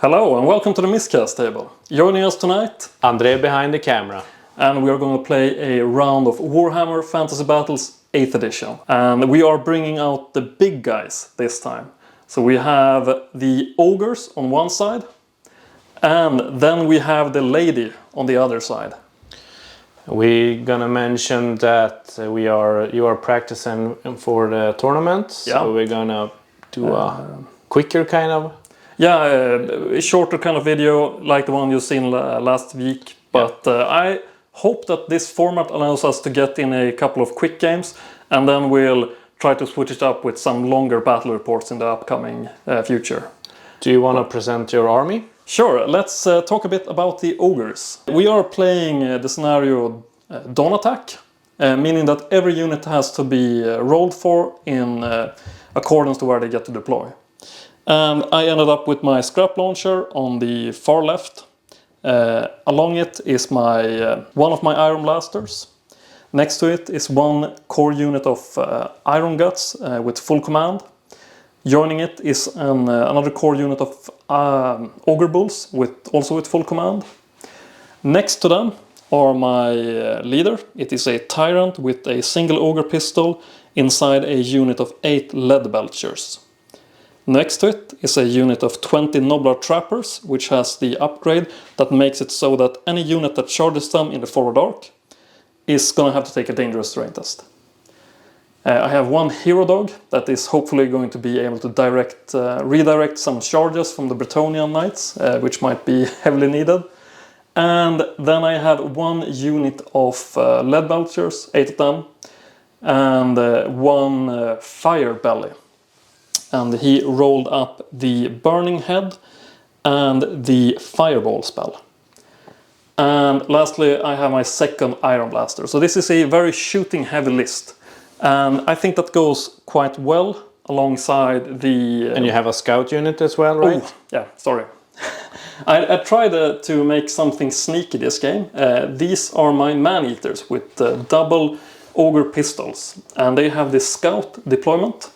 Hello and welcome to the Miscast table. Joining us tonight, Andre behind the camera. And we are going to play a round of Warhammer Fantasy Battles 8th edition. And we are bringing out the big guys this time. So we have the ogres on one side, and then we have the lady on the other side. We're gonna mention that you are practicing for the tournament, so we're gonna do a quicker kind of... Yeah, a shorter kind of video like the one you've seen last week. But I hope that this format allows us to get in a couple of quick games, and then we'll try to switch it up with some longer battle reports in the upcoming future. Do you want to present your army? Sure, let's talk a bit about the ogres. We are playing the scenario Dawn Attack, meaning that every unit has to be rolled for in accordance to where they get to deploy. And I ended up with my scrap launcher on the far left. Along it is one of my iron blasters. Next to it is one core unit of iron guts with full command. Joining it is another core unit of ogre bulls also with full command. Next to them are my leader. It is a tyrant with a single ogre pistol inside a unit of 8 leadbelchers. Next to it is a unit of 20 nobler trappers, which has the upgrade that makes it so that any unit that charges them in the forward arc is gonna have to take a dangerous terrain test. I have one hero dog that is hopefully going to be able to redirect some charges from the Bretonnian knights, which might be heavily needed. And then I have one unit of leadbelchers, 8 of them, and one fire belly. And he rolled up the Burning Head and the Fireball spell. And lastly, I have my second Iron Blaster. So this is a very shooting heavy list. And I think that goes quite well alongside the... And you have a scout unit as well, right? Oh, yeah, sorry. I tried to make something sneaky this game. These are my man-eaters with double ogre pistols. And they have this scout deployment,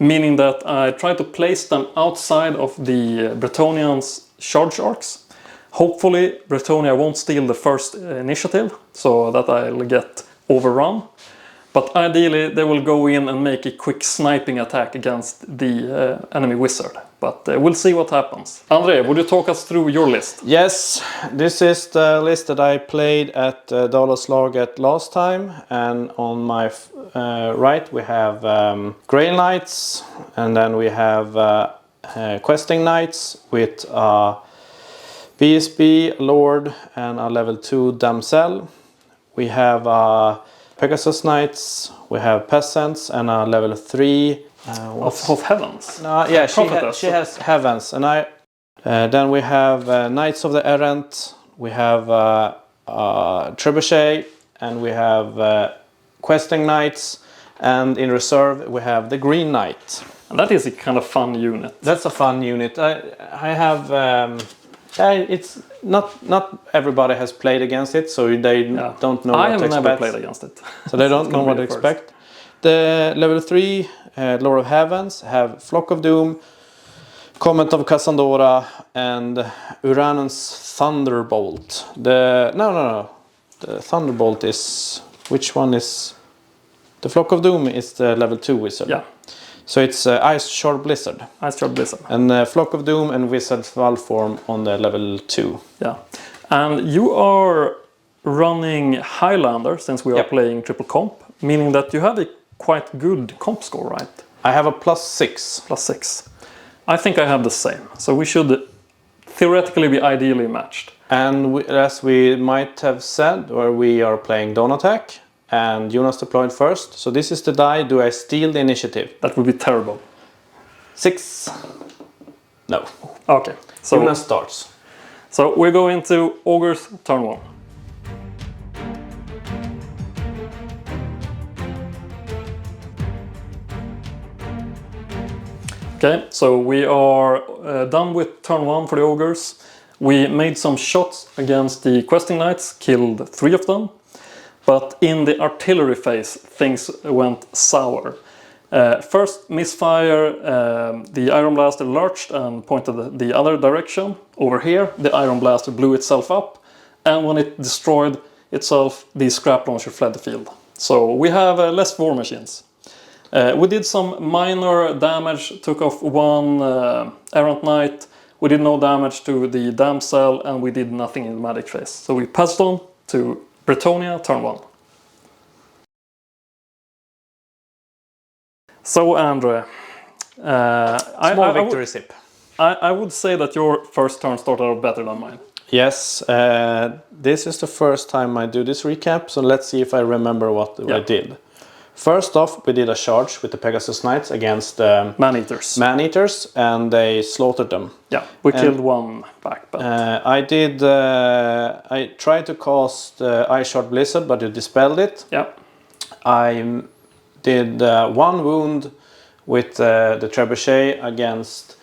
meaning that I try to place them outside of the Bretonnians' charge arcs. Hopefully Bretonnia won't steal the first initiative, so that I'll get overrun. But ideally they will go in and make a quick sniping attack against the enemy wizard. But we'll see what happens. Andre, would you talk us through your list? Yes, this is the list that I played at Dalaslaget last time. And on my right we have Grey Knights, and then we have Questing Knights with VSB, Lord, and a level 2 Damsel. We have Pegasus Knights, we have Peasants, and a level 3 of Heavens. Yeah, she has Heavens, and then we have Knights of the Errant, we have Trebuchet, and we have Questing Knights, and in reserve we have the Green Knight. And that is a kind of fun unit. That's a fun unit. I have it's not everybody has played against it, so they don't know what to expect. I have never played against it. So they don't know what to expect. The level 3 Lord of Heavens have Flock of Doom, Comet of Cassandra, and Uranus Thunderbolt. The Thunderbolt is... Which one is... The Flock of Doom is the level 2 wizard. Yeah. So it's Ice Shard Blizzard. Ice Shard Blizzard. And Flock of Doom and Wizard Valform on the level 2. Yeah. And you are running Highlander, since we are playing triple comp, meaning that you have a quite good comp score, right? I have a +6. +6. I think I have the same. So we should theoretically be ideally matched. And as we might have said, we are playing Dawn Attack. And Jonas deployed first. So this is the die. Do I steal the initiative? That would be terrible. 6. No. Okay. So Jonas starts. So we're going to Ogres turn 1. Okay, so we are done with turn 1 for the Ogres. We made some shots against the Questing Knights, killed 3 of them. But in the artillery phase, things went sour. First misfire, the Iron Blaster lurched and pointed the other direction. Over here, the Iron Blaster blew itself up, and when it destroyed itself, the scrap launcher fled the field. So we have less war machines. We did some minor damage, took off one errant knight. We did no damage to the damsel, and we did nothing in the magic phase. So we passed on to Bretonnia, turn 1. So, Andre, small victory sip. I would say that your first turn started out better than mine. Yes, this is the first time I do this recap, so let's see if I remember what I did. First off, we did a charge with the Pegasus Knights against Man-Eaters, and they slaughtered them. Yeah, we killed one back. But I tried to cast Ice Shard Blizzard, but you dispelled it. Yeah. I did 1 wound with the Trebuchet against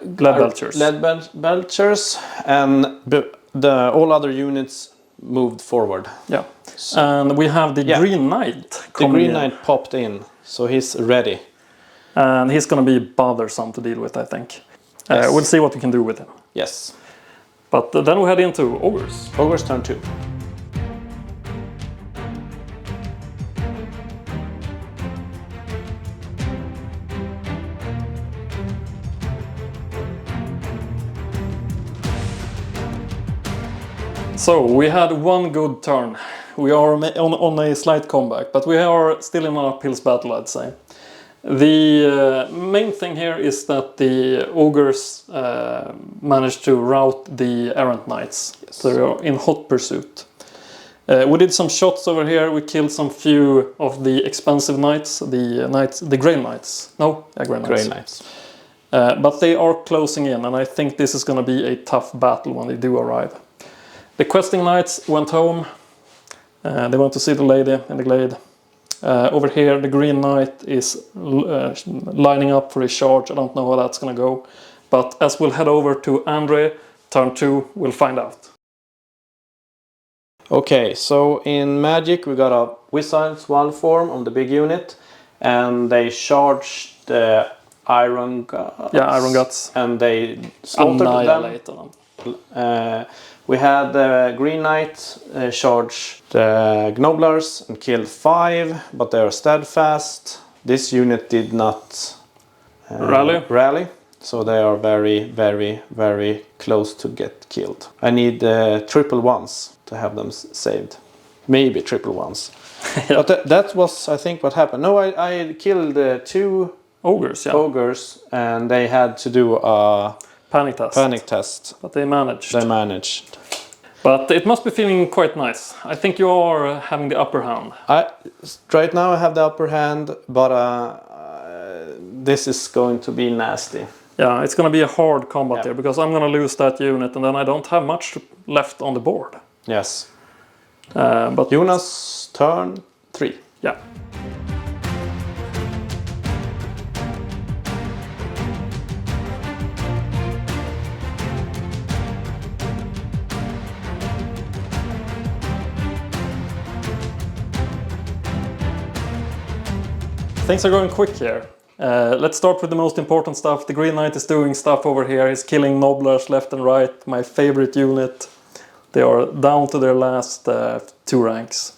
leadbelchers, and all other units moved forward. Yeah, so, and we have the Green Knight. The Green Knight popped in, so he's ready. And he's going to be bothersome to deal with, I think. Yes. We'll see what we can do with him. Yes. But then we head into Ogres. Ogres turn 2. So we had one good turn. We are on a slight comeback, but we are still in an uphill battle, I'd say. The main thing here is that the Ogres managed to rout the errant knights. Yes. So they are in hot pursuit. We did some shots over here. We killed some few of the expensive knights, the Grey Knights. No, Grey Knights. Grey Knights. But they are closing in, and I think this is going to be a tough battle when they do arrive. The questing knights went home. They went to see the lady in the glade. Over here, the Green Knight is lining up for a charge. I don't know how that's going to go. But as we'll head over to Andre, turn 2, we'll find out. Okay, so in Magic we got a Wizard's Wall form on the big unit, and they charged the Iron Guts. Yeah, Iron Guts. And they slaughtered them. We had the Green Knight charge the Gnoblars and killed 5, but they are steadfast. This unit did not rally, so they are very, very, very close to get killed. I need triple ones to have them saved. Maybe triple ones. Yeah. But that was, I think, what happened. No, I killed 2 Ogres, yeah. Ogres, and they had to do a panic test. But they managed. But it must be feeling quite nice. I think you are having the upper hand. Right now I have the upper hand, but this is going to be nasty. Yeah, it's going to be a hard combat here, because I'm going to lose that unit, and then I don't have much left on the board. Yes. But Jonas, turn 3. Yeah. Things are going quick here. Let's start with the most important stuff. The Green Knight is doing stuff over here. He's killing Gnoblars left and right. My favorite unit. They are down to their last 2 ranks.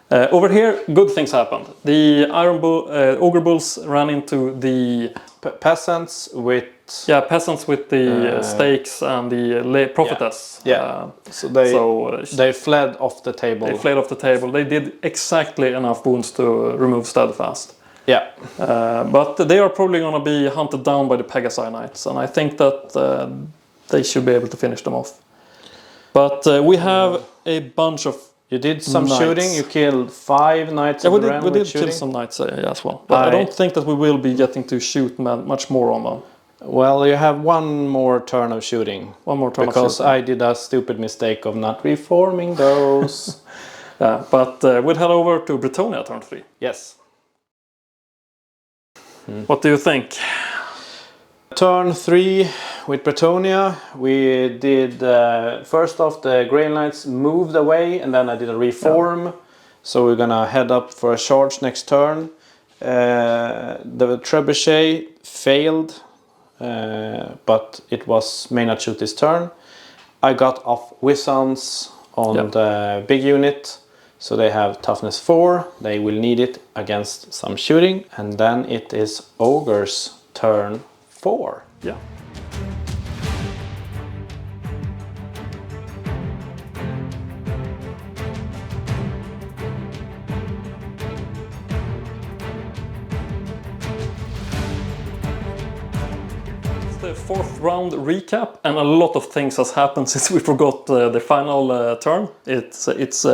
Over here, good things happened. The Ogre Bulls ran into the peasants with... Yeah, peasants with the stakes and the prophetess. Yeah. So they fled off the table. They fled off the table. They did exactly enough wounds to remove steadfast. Yeah. But they are probably going to be hunted down by the Pegasi Knights, and I think that they should be able to finish them off. But we have a bunch of You did some shooting, you killed 5 knights. Yeah, we did kill some knights as well. But I don't think that we will be getting to shoot much more on them. Well, you have 1 more turn of shooting. 1 more turn because of shooting. I did a stupid mistake of not reforming those. Yeah, but we'll head over to Bretonnia turn 3. Yes. What do you think? Turn 3 with Bretonnia, we did first off the Grey Knights moved away, and then I did a reform. Yeah. So we're gonna head up for a charge next turn. The trebuchet failed, but it may not shoot this turn. I got off Wisons on the big unit, so they have toughness 4. They will need it against some shooting, and then it is Ogre's turn 4. Yeah. The 4th round recap, and a lot of things has happened since we forgot the final turn. It's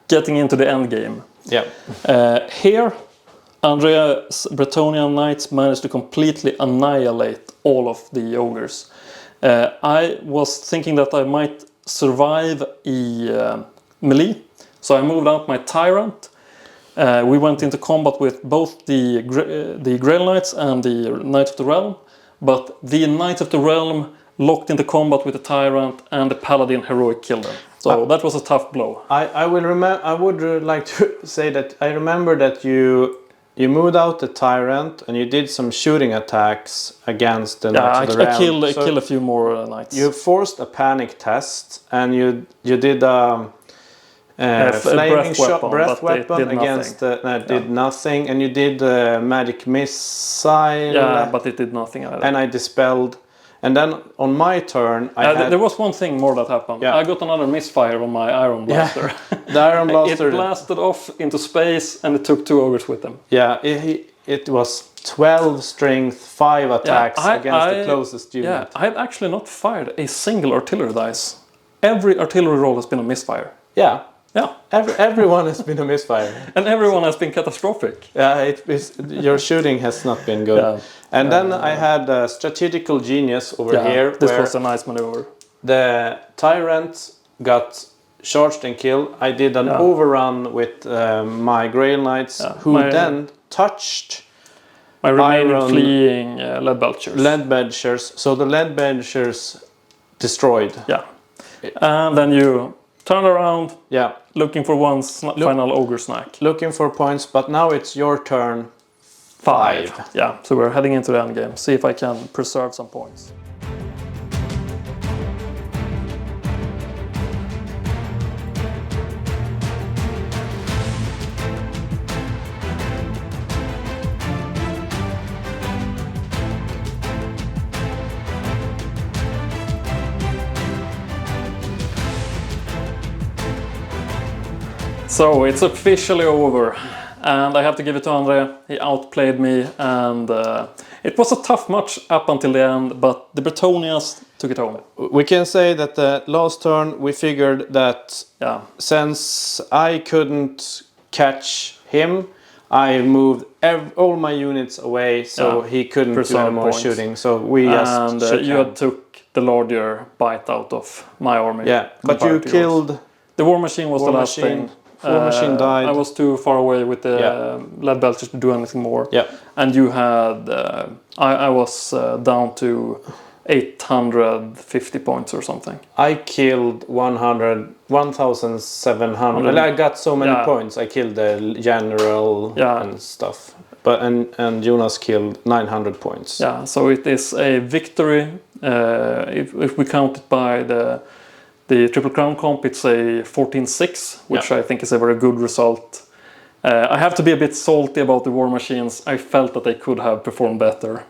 getting into the end game. Yeah. Here, Andrea's Bretonnian knights managed to completely annihilate all of the ogres. I was thinking that I might survive melee, so I moved out my tyrant. We went into combat with both the Grail Knights and the Knights of the Realm. But the Knights of the Realm locked into combat with the Tyrant, and the Paladin heroic killed them. So that was a tough blow. I would like to say that I remember that you moved out the Tyrant and you did some shooting attacks against the Knights of the Realm. I killed a few more knights. You forced a panic test, and you did flaming breath weapon against did nothing, and you did magic missile. Yeah, but it did nothing either. And I dispelled. And then on my turn, there was one thing more that happened. Yeah. I got another misfire on my Iron Blaster. Yeah. The Iron Blaster. It blasted off into space, and it took 2 ogres with them. Yeah, it was 12 strength, 5 attacks against the closest unit. Yeah, I have actually not fired a single artillery dice. Every artillery roll has been a misfire. Yeah. Yeah. Everyone has been a misfire. And everyone has been catastrophic. Yeah, your shooting has not been good. Yeah. And then I had a strategical genius over here. This was a nice maneuver. The Tyrant got charged and killed. I did an overrun with my Grail Knights, who then touched my remaining fleeing leadbelchers. Leadbelchers. So the leadbelchers destroyed. Yeah. And then you turn around, looking for one final ogre snack. Looking for points, but now it's your turn. 5. Yeah, so we're heading into the end game. See if I can preserve some points. So it's officially over, and I have to give it to Andre. He outplayed me, and it was a tough match up until the end, but the Bretonnians took it home. We can say that the last turn we figured that since I couldn't catch him, I moved all my units away, so he couldn't do any more shooting. So we just you took the larger bite out of my army. Yeah, but you killed... The war machine was the last thing. War machine died. I was too far away with the leadbelchers to do anything more. Yeah. And you had... I was down to 850 points or something. I killed 1,700. I got so many points. I killed the general and stuff. But and Jonas killed 900 points. Yeah, so it is a victory. If we count it by the Triple Crown comp, it's a 14-6, which I think is a very good result. I have to be a bit salty about the war machines. I felt that they could have performed better.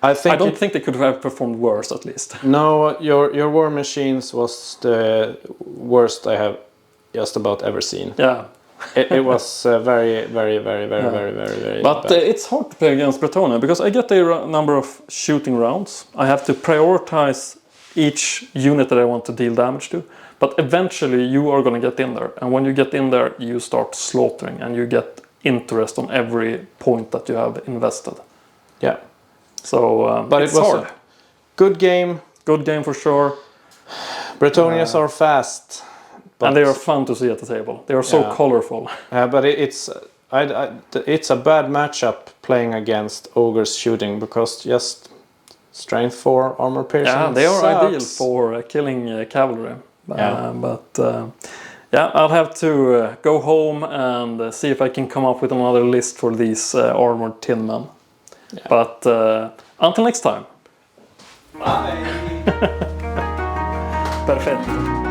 I don't think they could have performed worse, at least. No, your war machines was the worst I have just about ever seen. Yeah. It was very But bad. It's hard to play against Bretonnia, because I get a number of shooting rounds. I have to prioritize each unit that I want to deal damage to. But eventually you are going to get in there. And when you get in there, you start slaughtering, and you get interest on every point that you have invested. Yeah. So, but it's it was hard. A good game. Good game for sure. Bretonnians are fast. And they are fun to see at the table. They are so colorful. But it's a bad matchup playing against ogres shooting, because just strength 4 armor piercing. Yeah, they are ideal for killing cavalry. But Yeah, I'll have to go home and see if I can come up with another list for these armored tin men. Yeah. But until next time. Bye! Perfetto.